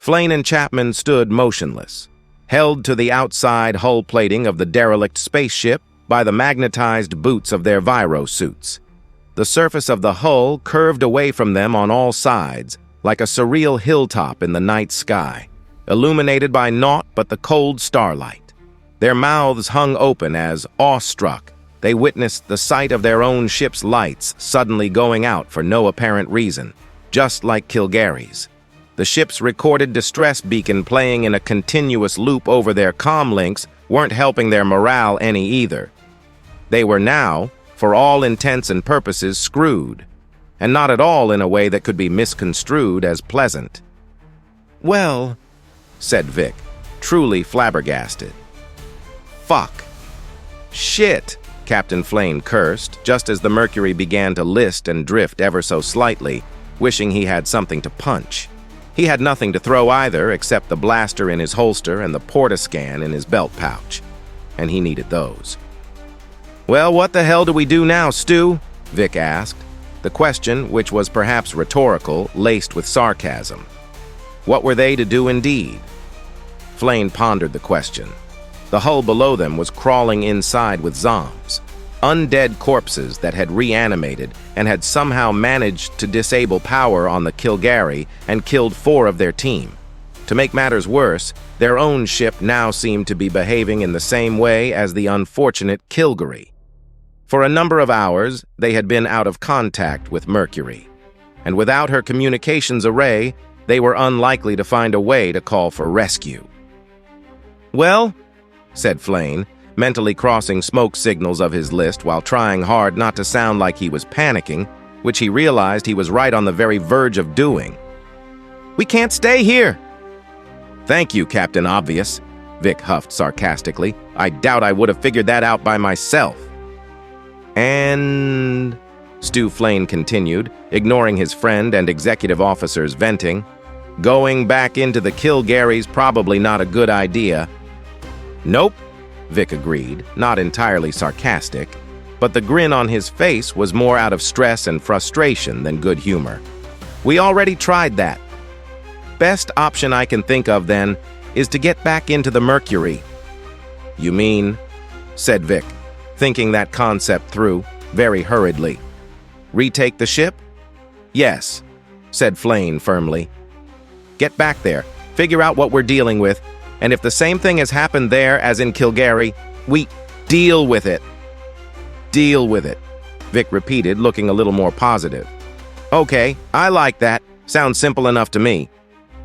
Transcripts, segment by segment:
Flane and Chapman stood motionless, held to the outside hull plating of the derelict spaceship by the magnetized boots of their viro suits. The surface of the hull curved away from them on all sides, like a surreal hilltop in the night sky, illuminated by naught but the cold starlight. Their mouths hung open as, awestruck, they witnessed the sight of their own ship's lights suddenly going out for no apparent reason, just like Kilgary's. The ship's recorded distress beacon playing in a continuous loop over their comm links weren't helping their morale any either. They were now, for all intents and purposes, screwed, and not at all in a way that could be misconstrued as pleasant. "Well," said Vic, truly flabbergasted. "Fuck. Shit," Captain Flane cursed, just as the Mercury began to list and drift ever so slightly, wishing he had something to punch. He had nothing to throw either, except the blaster in his holster and the portascan in his belt pouch, and he needed those. "Well, what the hell do we do now, Stu?" Vic asked, the question, which was perhaps rhetorical, laced with sarcasm. What were they to do indeed? Flane pondered the question. The hull below them was crawling inside with zombs, undead corpses that had reanimated and had somehow managed to disable power on the Kilgary and killed 4 of their team. To make matters worse, their own ship now seemed to be behaving in the same way as the unfortunate Kilgary. For a number of hours, they had been out of contact with Mercury, and without her communications array, they were unlikely to find a way to call for rescue. "Well," said Flane, mentally crossing smoke signals of his list while trying hard not to sound like he was panicking, which he realized he was right on the very verge of doing. "We can't stay here." "Thank you, Captain Obvious," Vic huffed sarcastically. "I doubt I would have figured that out by myself." "And," Stu Flane continued, ignoring his friend and executive officer's venting, "going back into the Kilgary's probably not a good idea." "Nope," Vic agreed, not entirely sarcastic, but the grin on his face was more out of stress and frustration than good humor. "We already tried that. Best option I can think of, then, is to get back into the Mercury." "You mean," said Vic, thinking that concept through, very hurriedly, "retake the ship?" "Yes," said Flane firmly. "Get back there, figure out what we're dealing with, and if the same thing has happened there as in Kilgary, we deal with it." "Deal with it," Vic repeated, looking a little more positive. "Okay, I like that. Sounds simple enough to me.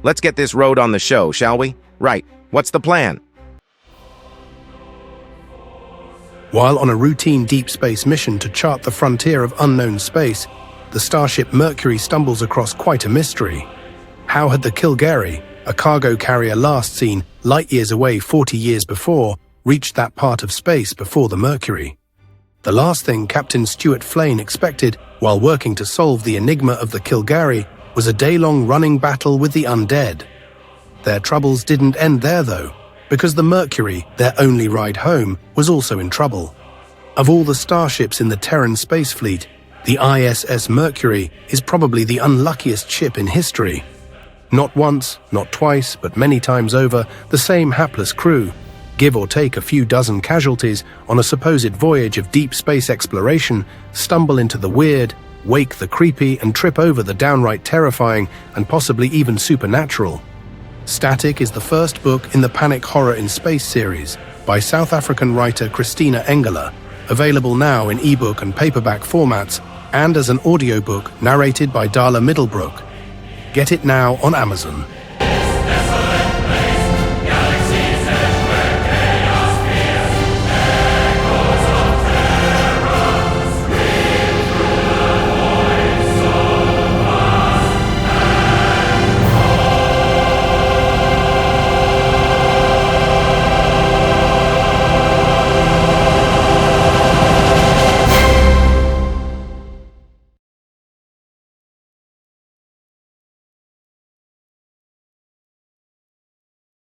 Let's get this road on the show, shall we? Right, what's the plan?" While on a routine deep space mission to chart the frontier of unknown space, the starship Mercury stumbles across quite a mystery. How had the Kilgary, a cargo carrier last seen light years away 40 years before, reached that part of space before the Mercury? The last thing Captain Stuart Flane expected while working to solve the enigma of the Kilgary was a day-long running battle with the undead. Their troubles didn't end there, though, because the Mercury, their only ride home, was also in trouble. Of all the starships in the Terran Space Fleet, the I.S.S. Mercury is probably the unluckiest ship in history. Not once, not twice, but many times over, the same hapless crew, give or take a few dozen casualties on a supposed voyage of deep space exploration, stumble into the weird, wake the creepy, and trip over the downright terrifying and possibly even supernatural. Static is the first book in the Panic Horror in Space series by South African writer Christina Engler, available now in ebook and paperback formats and as an audiobook narrated by Darla Middlebrook. Get it now on Amazon.